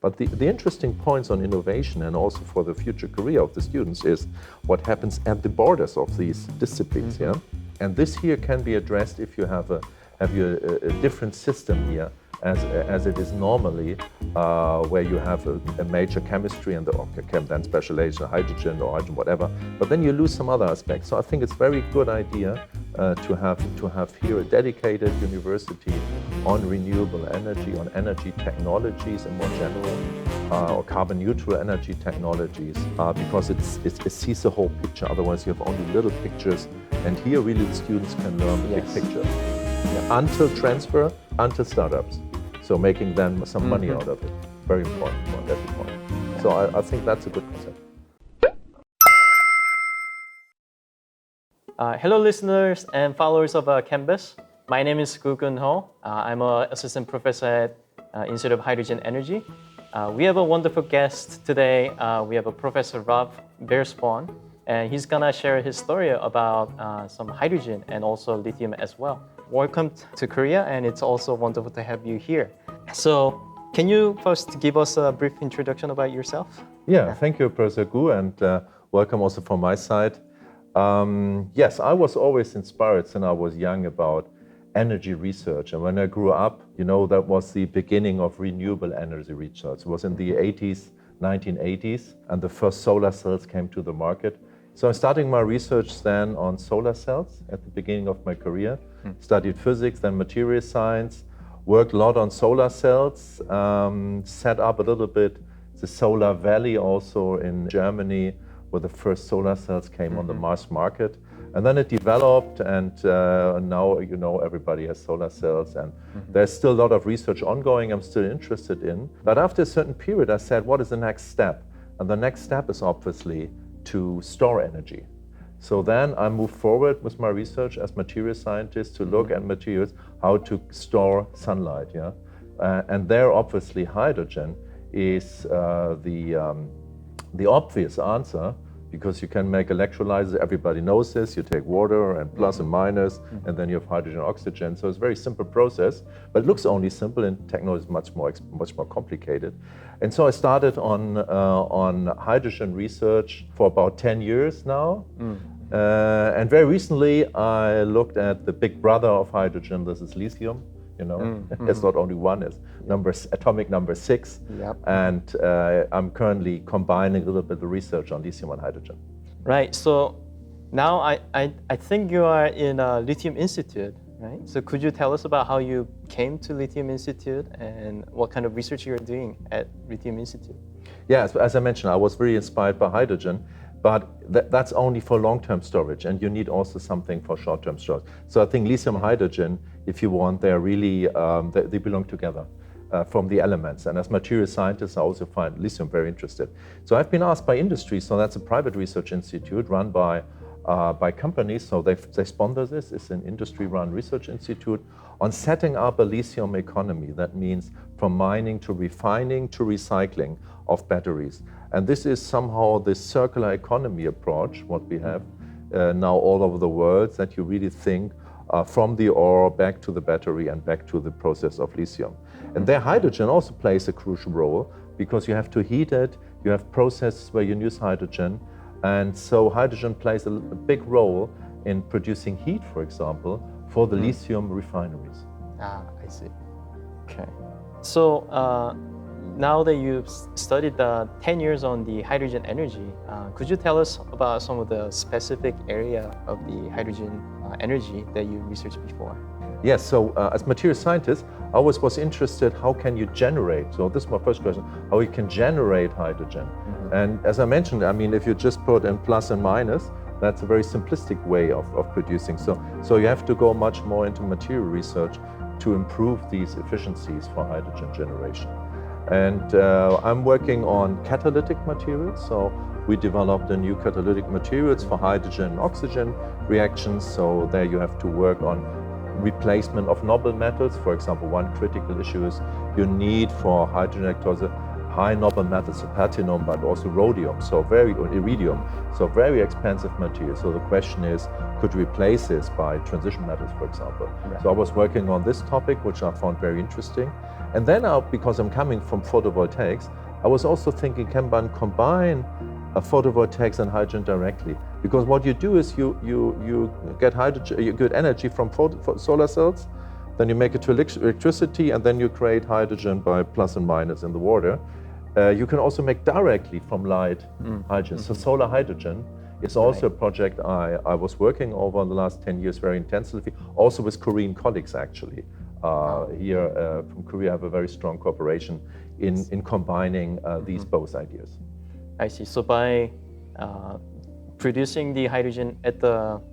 But the interesting points on innovation and also for the future career of the students is what happens at the borders of these disciplines. Yeah, and this here can be addressed if you have a different system here, as it is normally, where you have a major chemistry and then specialization hydrogen or hydrogen whatever, but then you lose some other aspects. So I think it's a very good idea to have here a dedicated university on renewable energy, on energy technologies in more general, or carbon neutral energy technologies, because it sees the whole picture. Otherwise you have only little pictures, and here really the students can learn the big picture. Yeah. Until transfer, until startups. So making them some money out of it. Very important point, every point. So I think that's a good concept. Hello listeners and followers of Canvas. My name is Gu Gun Ho. I'm an assistant professor at Institute of Hydrogen Energy. We have a wonderful guest today. We have a Professor Ralf B.Wehrspohn, and he's gonna share his story about some hydrogen and also lithium as well. Welcome to Korea, and it's also wonderful to have you here. So, can you first give us a brief introduction about yourself? Yeah, thank you, Professor Gu, and welcome also from my side. Yes, I was always inspired since I was young about energy research, and when I grew up, that was the beginning of renewable energy research. It was in the 1980s, and the first solar cells came to the market. So I'm starting my research then on solar cells at the beginning of my career. Studied physics, then material science, worked a lot on solar cells, set up a little bit the solar valley also in Germany, where the first solar cells came on the mass market. And then it developed, and now everybody has solar cells, and there's still a lot of research ongoing I'm still interested in. But after a certain period I said, what is the next step? And the next step is obviously to store energy. So then I moved forward with my research as material scientist to look at materials, how to store sunlight. Yeah, and there obviously hydrogen is the obvious answer, because you can make electrolyzers. Everybody knows this. You take water and plus and minus, and then you have hydrogen and oxygen. So it's a very simple process, but it looks only simple, and technology is much more complicated. And so I started on hydrogen research for about 10 years now. And very recently I looked at the big brother of hydrogen. This is lithium. It's not only one, it's atomic number 6. Yep. And I'm currently combining a little bit of the research on lithium and hydrogen. Right, so now I think you are in a Lithium Institute, right? So could you tell us about how you came to Lithium Institute and what kind of research you're doing at Lithium Institute? Yeah, as I mentioned, I was very inspired by hydrogen, but that's only for long-term storage, and you need also something for short-term storage. So I think lithium and hydrogen, if you want, they're really, they belong together from the elements. And as material scientists, I also find lithium very interested. So I've been asked by industry, so that's a private research institute run by companies, so they sponsor this. It's an industry-run research institute on setting up a lithium economy. That means from mining to refining to recycling of batteries. And this is somehow the circular economy approach, what we have now all over the world, that you really think from the ore back to the battery and back to the process of lithium. And there hydrogen also plays a crucial role, because you have to heat it, you have processes where you use hydrogen, and so hydrogen plays a big role in producing heat, for example, for the lithium refineries. I see. Okay. So now that you've studied 10 years on the hydrogen energy, could you tell us about some of the specific area of the hydrogen energy that you researched before? Yes, so as material scientist, I always was interested, how can you generate? So this is my first question, how you can generate hydrogen. And as I mentioned, I mean, if you just put in plus and minus, that's a very simplistic way of producing. So you have to go much more into material research to improve these efficiencies for hydrogen generation. And I'm working on catalytic materials. So we developed a new catalytic materials for hydrogen and oxygen reactions. So there you have to work on replacement of noble metals. For example, one critical issue is you need for hydrogen electrolysis high noble metals, so platinum, but also rhodium, iridium, so very expensive material. So the question is, could you replace this by transition metals, for example? Right. So I was working on this topic, which I found very interesting. And then because I'm coming from photovoltaics, I was also thinking, can one combine photovoltaics and hydrogen directly? Because what you do is you get hydrogen, you get energy from solar cells, then you make it to electricity, and then you create hydrogen by plus and minus in the water. You can also make directly from light hydrogen. So solar hydrogen is also a project I was working over the last 10 years very intensively, also with Korean colleagues actually. Here from Korea, I have a very strong cooperation in combining these both ideas. I see. So by producing the hydrogen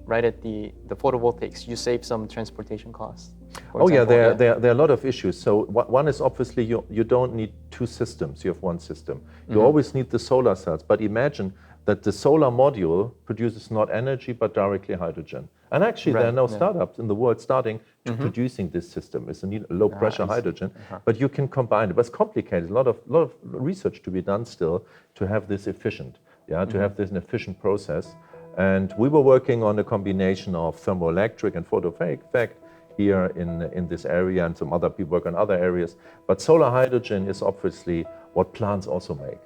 right at the photovoltaics, you save some transportation costs. Oh yeah, there are a lot of issues. So one is obviously you don't need two systems, you have one system. You always need the solar cells, but imagine that the solar module produces not energy but directly hydrogen. And actually there are now startups in the world starting to producing this system. It's a low pressure hydrogen, but you can combine it. But it's complicated, a lot of research to be done still to have this efficient, to have this an efficient process. And we were working on a combination of thermoelectric and photovoltaic effect here in this area, and some other people work on other areas. But solar hydrogen is obviously what plants also make,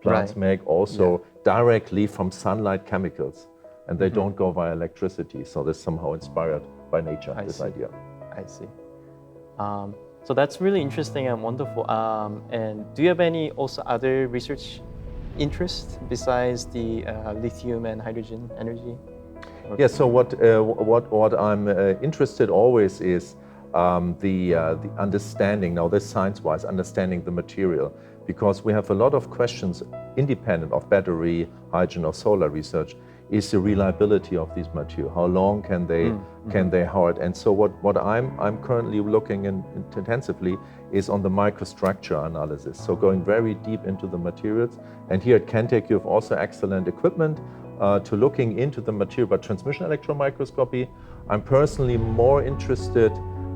Plants make also directly from sunlight chemicals, and they don't go via electricity. So they're somehow inspired by nature, this idea. I see. So that's really interesting and wonderful. And do you have any also other research interests besides the lithium and hydrogen energy? Yeah, so what I'm interested always is the understanding, now this science-wise, understanding the material, because we have a lot of questions independent of battery, hydrogen or solar research, is the reliability of these materials. How long can they hold? And so what I'm currently looking intensively is on the microstructure analysis, so going very deep into the materials. And here at KENTECH you have also excellent equipment to looking into the material by transmission electron microscopy. I'm personally more interested,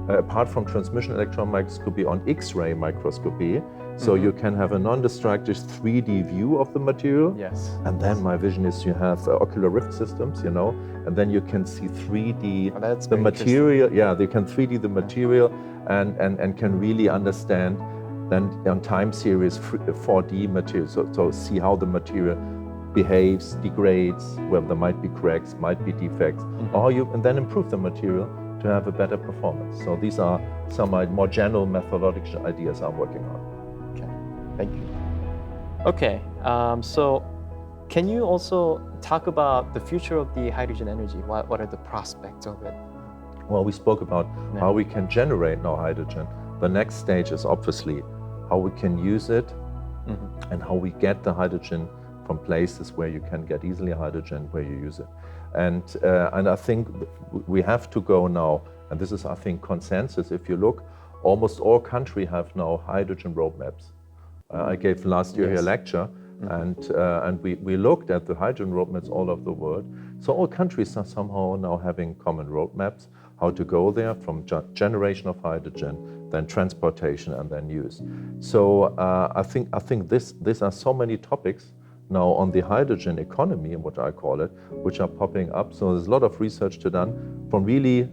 apart from transmission electron microscopy, on X-ray microscopy. So you can have a non-destructive 3D view of the material. Yes. And then my vision is you have ocular rift systems, and then you can see 3D the material. Yeah, they can 3D the material and can really understand then on time series 4D material. So see how the material behaves, degrades, where there might be cracks, might be defects, and then improve the material to have a better performance. So these are some more general methodological ideas I'm working on. Okay, thank you. Okay, so can you also talk about the future of the hydrogen energy? What are the prospects of it? Well, we spoke about how we can generate now hydrogen. The next stage is obviously how we can use it and how we get the hydrogen from places where you can get easily hydrogen, where you use it. And I think we have to go now, and this is, I think, consensus. If you look, almost all countries have now hydrogen roadmaps. I gave last year here a lecture, and we looked at the hydrogen roadmaps all over the world. So all countries are somehow now having common roadmaps, how to go there from generation of hydrogen, then transportation, and then use. So I think these are so many topics now on the hydrogen economy, what I call it, which are popping up. So there's a lot of research to done, from really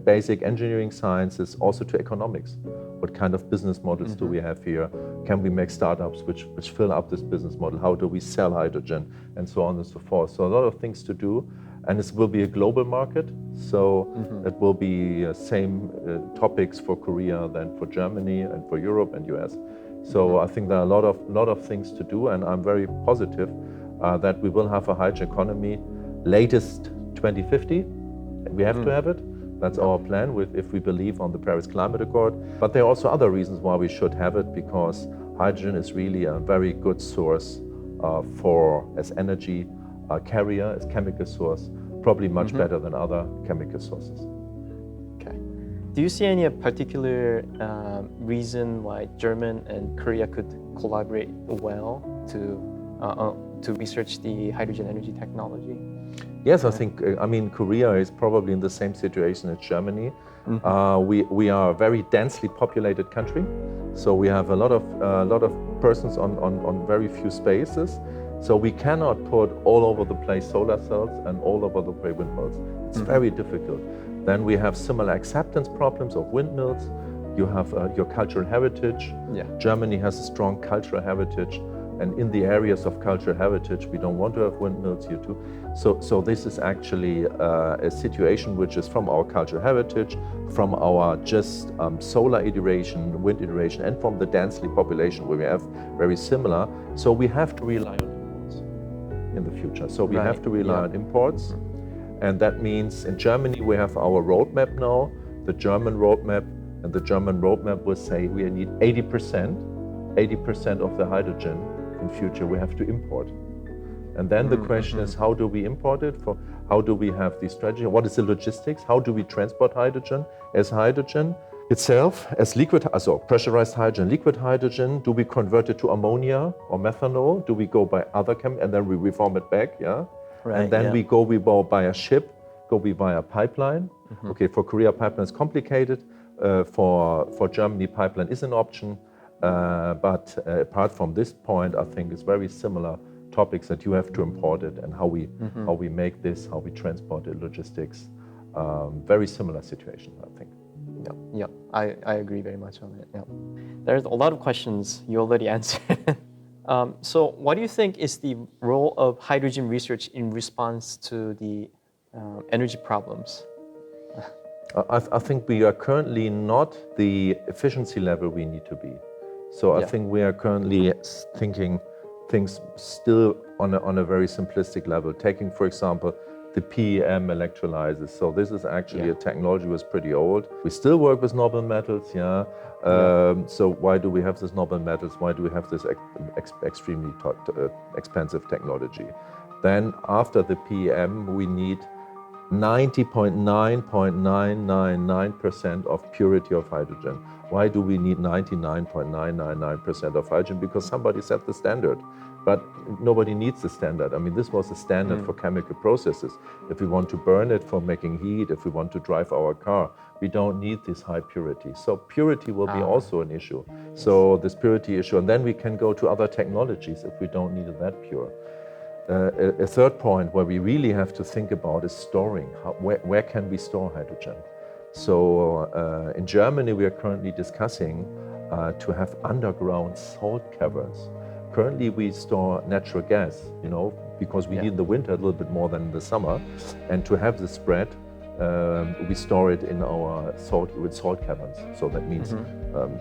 basic engineering sciences also to economics. What kind of business models do we have here? Can we make startups which fill up this business model? How do we sell hydrogen? And so on and so forth. So a lot of things to do. And this will be a global market. So it will be same topics for Korea than for Germany and for Europe and US. So I think there are a lot of things to do, and I'm very positive that we will have a hydrogen economy latest 2050. We have to have it. That's our plan if we believe on the Paris Climate Accord. But there are also other reasons why we should have it, because hydrogen is really a very good source as energy carrier, as chemical source, probably much better than other chemical sources. Do you see any particular reason why Germany and Korea could collaborate well to research the hydrogen energy technology? Yes, I think, Korea is probably in the same situation as Germany. We are a very densely populated country, so we have a lot of persons on very few spaces. So we cannot put all over the place solar cells and all over the place windmills. It's very difficult. Then we have similar acceptance problems of windmills. you have your cultural heritage. Yeah. Germany has a strong cultural heritage, and in the areas of cultural heritage, we don't want to have windmills here too. So this is actually a situation which is from our cultural heritage, from our just solar iteration, wind iteration, and from the densely population where we have very similar. So we have to rely on imports in the future. So we have to rely on imports. And that means in Germany, we have our roadmap now, the German roadmap, and the German roadmap will say we need 80% of the hydrogen in future we have to import. And then the question is, how do we import it? How do we have the strategy? What is the logistics? How do we transport hydrogen as hydrogen itself, as liquid, also pressurized hydrogen, liquid hydrogen? Do we convert it to ammonia or methanol? Do we go by other chemicals and then we reform it back? Yeah. Right, and then we go by a ship, via pipeline. Okay, for Korea, pipeline is complicated. For Germany, pipeline is an option. But apart from this point, I think it's very similar topics that you have to import it and how we make this, how we transport it, logistics. Very similar situation, I think. Yeah, I agree very much on it. Yeah. There's a lot of questions you already answered. So what do you think is the role of hydrogen research in response to the energy problems? I think we are currently not the efficiency level we need to be. So I think we are currently thinking things still on a very simplistic level. Taking, for example, the PEM electrolyzers. So this is actually a technology was pretty old. We still work with noble metals, So why do we have this noble metals? Why do we have this extremely expensive technology? Then after the PEM, we need 90.999% of purity of hydrogen. Why do we need 99.999% of hydrogen? Because somebody set the standard, but nobody needs the standard. I mean, this was the standard for chemical processes. If we want to burn it for making heat, if we want to drive our car, we don't need this high purity. So purity will be also an issue. So this purity issue, and then we can go to other technologies if we don't need it that pure. A third point where we really have to think about is storing. Where can we store hydrogen? So in Germany, we are currently discussing to have underground salt caverns. Currently, we store natural gas, because we need the winter a little bit more than the summer. And to have the spread, we store it in our salt caverns. So that means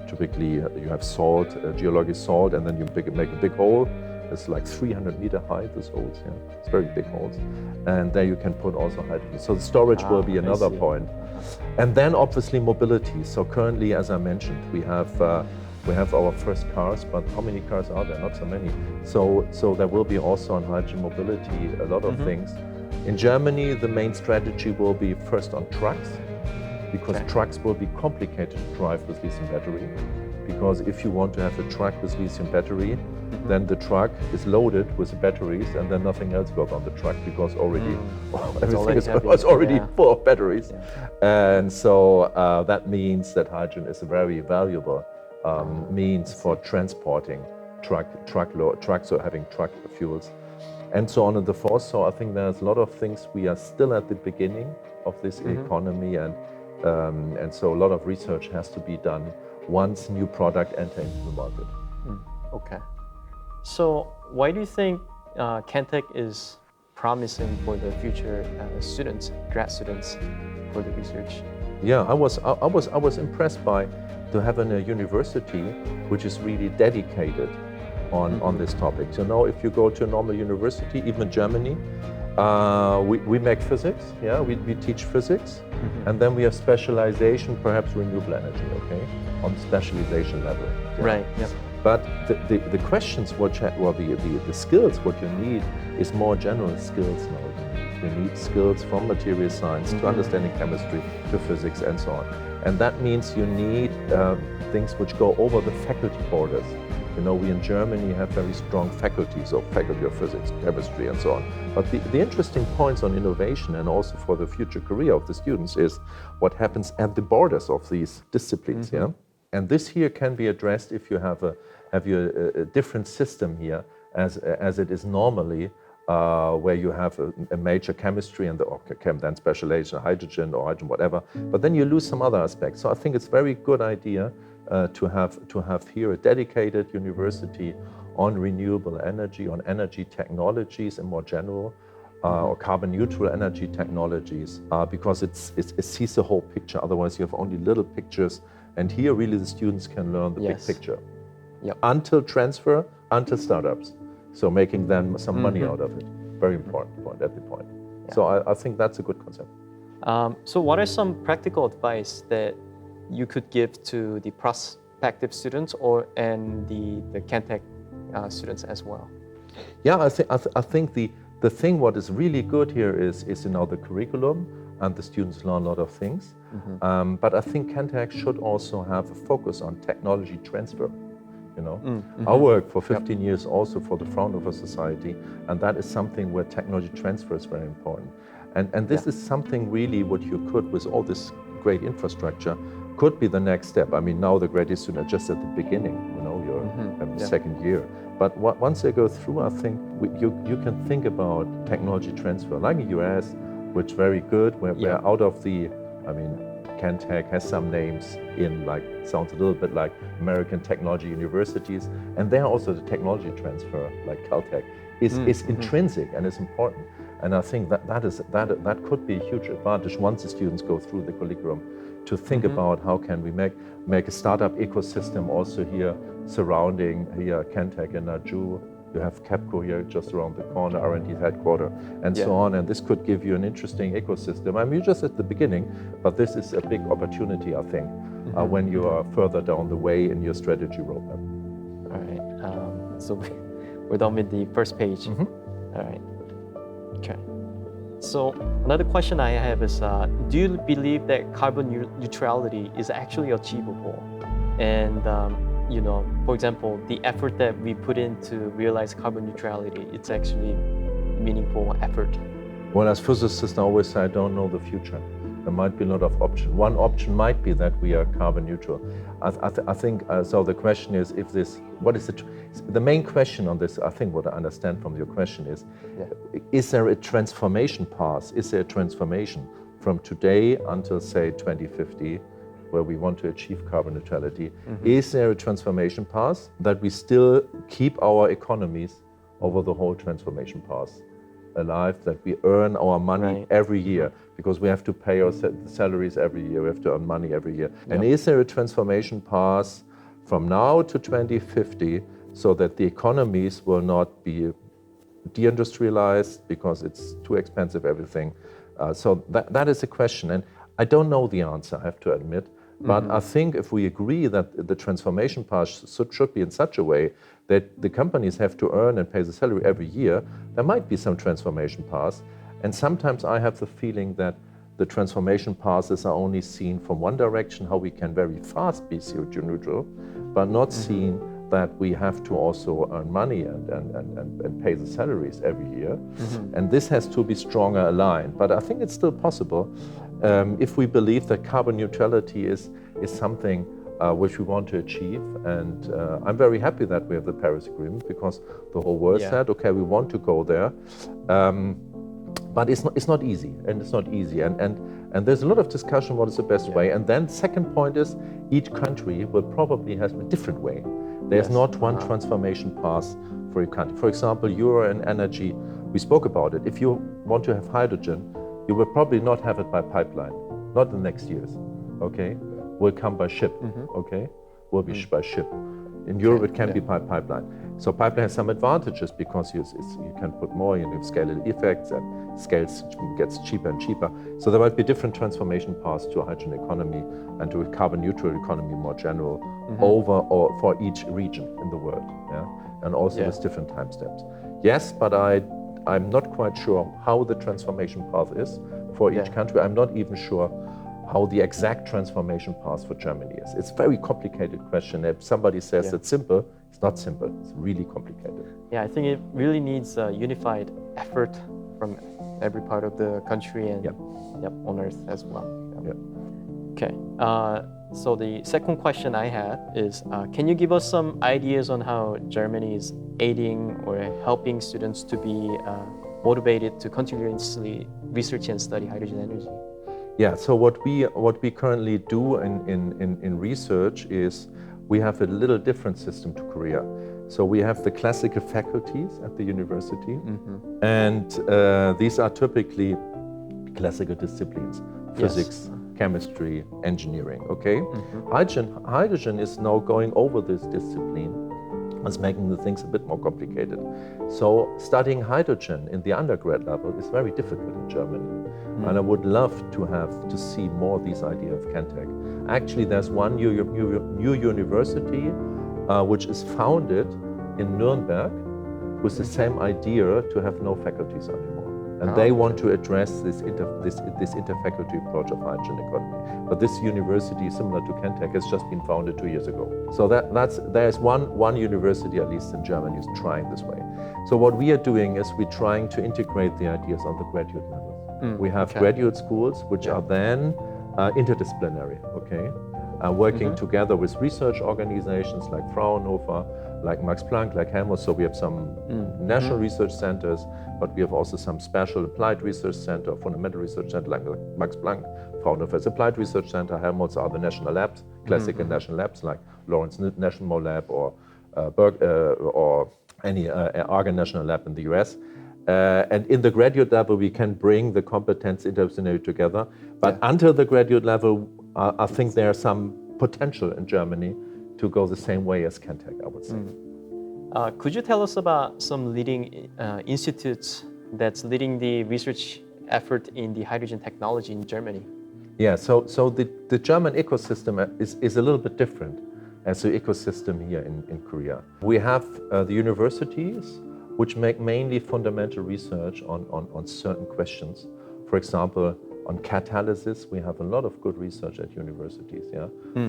typically you have salt, geologic salt, and then you make a big hole. It's like 300 meter high, these holes, It's very big holes. And there you can put also hydrogen. So the storage will be another point. And then obviously mobility. So currently, as I mentioned, we have our first cars, but how many cars are there? Not so many. So there will be also on hydrogen mobility a lot of things. In Germany, the main strategy will be first on trucks, because trucks will be complicated to drive with lithium battery. Because if you want to have a truck with lithium battery, then the truck is loaded with the batteries, and then nothing else goes on the truck because everything is already full of batteries. And so that means that hydrogen is a very valuable means for transporting trucks or having truck fuels, and so on and so forth. So I think there's a lot of things. We are still at the beginning of this economy, and so a lot of research has to be done once new product enter into the market. Okay. So why do you think KENTECH is promising for the future students, grad students, for the research? Yeah, I was impressed by to have a university which is really dedicated on this topic. So now, if you go to a normal university, even in Germany, we make physics. We teach physics, and then we have specialization, perhaps renewable energy. On specialization level. Right. Yep. But the questions, the skills, what you need is more general skills now. You need skills from material science to understanding chemistry, to physics, and so on. And that means you need things which go over the faculty borders. We in Germany have very strong faculties of faculty of physics, chemistry, and so on. But the interesting points on innovation and also for the future career of the students is what happens at the borders of these disciplines. And this here can be addressed if you have a different system here, as it is normally where you have a major chemistry and then specialization, hydrogen or hydrogen, whatever. But then you lose some other aspects. So I think it's a very good idea to have here a dedicated university on renewable energy, on energy technologies in more general, or carbon neutral energy technologies, because it sees the whole picture. Otherwise, you have only little pictures. And here, really, the students can learn the big picture. Yep. Until transfer, until startups. So making them some money out of it. Very important point at the point. Yeah. So I think that's a good concept. So what are some practical advice that you could give to the prospective students and the KENTECH students as well? Yeah, I think the thing what is really good here is the curriculum, and the students learn a lot of things. But I think KENTECH should also have a focus on technology transfer. I worked for 15 years also for the Fraunhofer Society, and that is something where technology transfer is very important. And this is something really what you could, with all this great infrastructure, could be the next step. I mean, now the graduate students are just at the beginning, you're in the second year. But once they go through, I think you can think about technology transfer, like in the US, which is very good, where out of the, KENTECH has some names sounds a little bit like American technology universities, and there also the technology transfer, like Caltech, is intrinsic and is important. And I think that could be a huge advantage once the students go through the curriculum, to think about how can we make a startup ecosystem also here surrounding here KENTECH in Naju. You have KEPCO here just around the corner, R&D headquarters, and so on. And this could give you an interesting ecosystem. You're just at the beginning, but this is a big opportunity, I think, when you are further down the way in your strategy roadmap. All right. So we're done with the first page. All right. Okay. So another question I have is, do you believe that carbon neutrality is actually achievable? And for example, the effort that we put in to realize carbon neutrality, it's actually meaningful effort. Well, as physicists, I always say I don't know the future. There might be a lot of options. One option might be that we are carbon neutral. I think, so the question is, the main question on this, I think what I understand from your question is there a transformation path? Is there a transformation from today until, say, 2050, where we want to achieve carbon neutrality? Is there a transformation path that we still keep our economies over the whole transformation path alive, that we earn our money every year, because we have to pay our salaries every year, we have to earn money every year. And is there a transformation path from now to 2050 so that the economies will not be deindustrialized because it's too expensive, everything? So that is a question. And I don't know the answer, I have to admit. But I think if we agree that the transformation path should be in such a way that the companies have to earn and pay the salary every year, there might be some transformation paths. And sometimes I have the feeling that the transformation paths are only seen from one direction, how we can very fast be CO2 neutral, but not seen that we have to also earn money and pay the salaries every year. And this has to be stronger aligned. But I think it's still possible if we believe that carbon neutrality is something which we want to achieve. And I'm very happy that we have the Paris Agreement, because the whole world said, okay, we want to go there. But it's not easy, and it's not easy. And there's a lot of discussion what is the best way. And then second point is, each country will probably have a different way. There's not one transformation path for a country. For example, you're in energy, we spoke about it. If you want to have hydrogen, you will probably not have it by pipeline, not in the next years, okay? Will come by ship, okay? Will be by ship. In Europe, it can be by pipeline. So pipeline has some advantages, because you can put more, you have scale effects, and scales gets cheaper and cheaper. So there might be different transformation paths to a hydrogen economy and to a carbon neutral economy more general, over or for each region in the world, and also with different time steps. Yes, but I'm not quite sure how the transformation path is for each country. I'm not even sure how the exact transformation path for Germany is. It's a very complicated question. If somebody says it's simple, it's not simple. It's really complicated. Yeah, I think it really needs a unified effort from every part of the country and on Earth as well. Okay. So the second question I had is, can you give us some ideas on how Germany is aiding or helping students to be motivated to continuously research and study hydrogen energy? Yeah, so what we currently do in research is we have a little different system to Korea. So we have the classical faculties at the university, and these are typically classical disciplines: physics, chemistry, engineering. Okay, hydrogen is now going over this discipline. It's making the things a bit more complicated. So studying hydrogen in the undergrad level is very difficult in Germany. And I would love to see more of these ideas of KENTECH. Actually, there's one new university which is founded in Nuremberg with the same idea to have no faculties anymore. And they want to address this interfaculty approach of hydrogen economy. But this university, similar to KENTECH, has just been founded 2 years ago. So there's one university, at least in Germany, is trying this way. So what we are doing is we're trying to integrate the ideas on the graduate level. We have graduate schools which are then interdisciplinary, okay? Working together with research organizations like Fraunhofer, like Max Planck, like Helmholtz. So we have some national research centers, but we have also some special applied research center, fundamental research center like Max Planck. Fraunhofer's Applied Research Center. Helmholtz are the national labs, classical national labs like Lawrence National Lab or any Argonne National Lab in the US. And in the graduate level, we can bring the competence interdisciplinary together. But until the graduate level, I think there's some potential in Germany to go the same way as KENTECH, I would say. Could you tell us about some leading institutes that's leading the research effort in the hydrogen technology in Germany? Yeah, so the German ecosystem is a little bit different as the ecosystem here in Korea. We have the universities which make mainly fundamental research on certain questions. For example, on catalysis, we have a lot of good research at universities,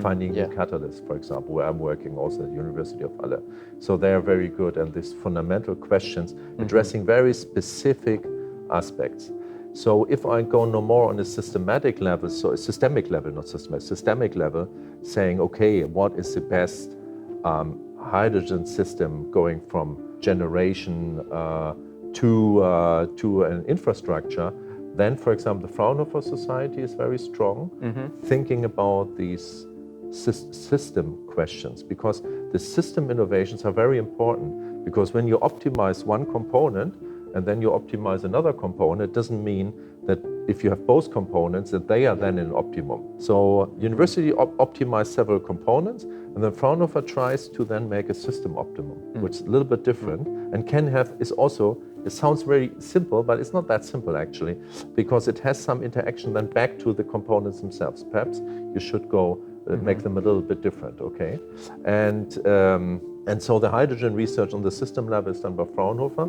finding new catalysts, for example, where I'm working also at the University of Halle. So they are very good, and these fundamental questions addressing very specific aspects. So if I go no more on a systematic level, so a systemic level, not systematic, systemic level, saying, okay, what is the best hydrogen system going from generation to an infrastructure, then, for example, the Fraunhofer Society is very strong, thinking about these system questions, because the system innovations are very important, because when you optimize one component and then you optimize another component, it doesn't mean that if you have both components that they are then in optimum. So university optimize several components, and then Fraunhofer tries to then make a system optimum, which is a little bit different, and it sounds very simple, but it's not that simple actually, because it has some interaction then back to the components themselves. Perhaps you should go make them a little bit different, okay? And so the hydrogen research on the system level is done by Fraunhofer.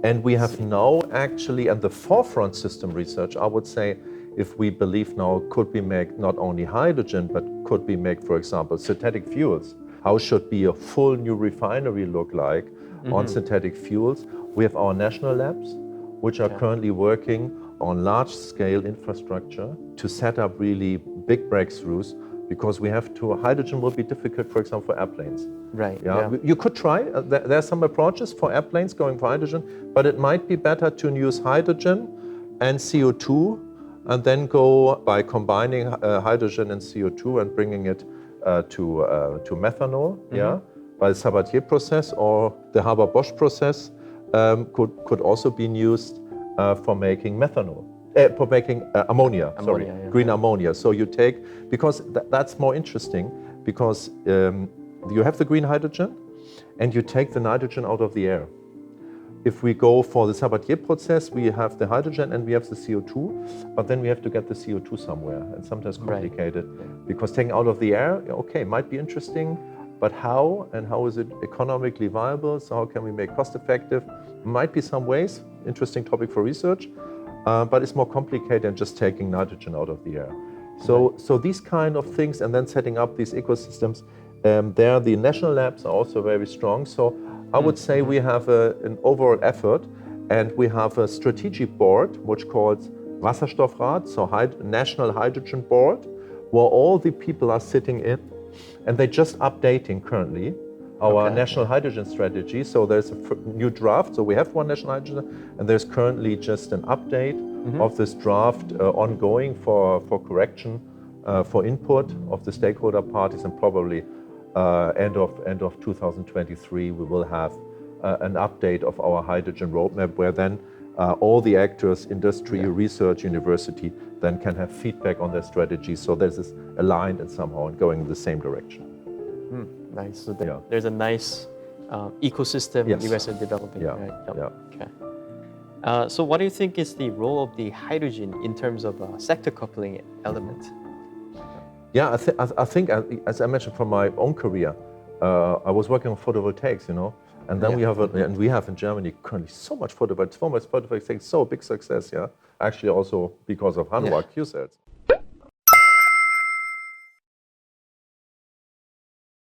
And we have now actually, and the forefront system research, I would say, if we believe now, could we make not only hydrogen, but could we make, for example, synthetic fuels? How should be a full new refinery look like on synthetic fuels? We have our national labs, which are currently working on large-scale infrastructure to set up really big breakthroughs, because hydrogen will be difficult, for example, for airplanes. Right. Yeah. You could try, there are some approaches for airplanes going for hydrogen, but it might be better to use hydrogen and CO2 and then go by combining hydrogen and CO2 and bringing it to methanol, by the Sabatier process, or the Haber-Bosch process could also be used for making methanol. For making ammonia, green ammonia. So you take, because that's more interesting, because you have the green hydrogen and you take the nitrogen out of the air. If we go for the Sabatier process, we have the hydrogen and we have the CO2, but then we have to get the CO2 somewhere, and sometimes complicated, because taking out of the air, okay, might be interesting, but how, and how is it economically viable? So how can we make cost effective? Might be some ways, interesting topic for research. But it's more complicated than just taking nitrogen out of the air. So these kind of things, and then setting up these ecosystems, there the national labs are also very strong. So I would say we have an overall effort, and we have a strategic board which calls Wasserstoffrat, so National Hydrogen Board, where all the people are sitting in, and they're just updating currently our national hydrogen strategy. So there's a new draft. So we have one national hydrogen, and there's currently just an update of this draft ongoing for correction, for input of the stakeholder parties, and probably end of 2023 we will have an update of our hydrogen roadmap, where then all the actors, industry, research, university, then can have feedback on their strategy. So this is aligned and somehow going in the same direction. Nice. So there's a nice ecosystem you guys are developing. Yeah. Right? Yeah. Okay. So what do you think is the role of the hydrogen in terms of sector coupling element? Yeah, I think, as I mentioned from my own career, I was working on photovoltaics, and then we have in Germany currently so much photovoltaics, so big success, actually also because of Hanwha Q-cells.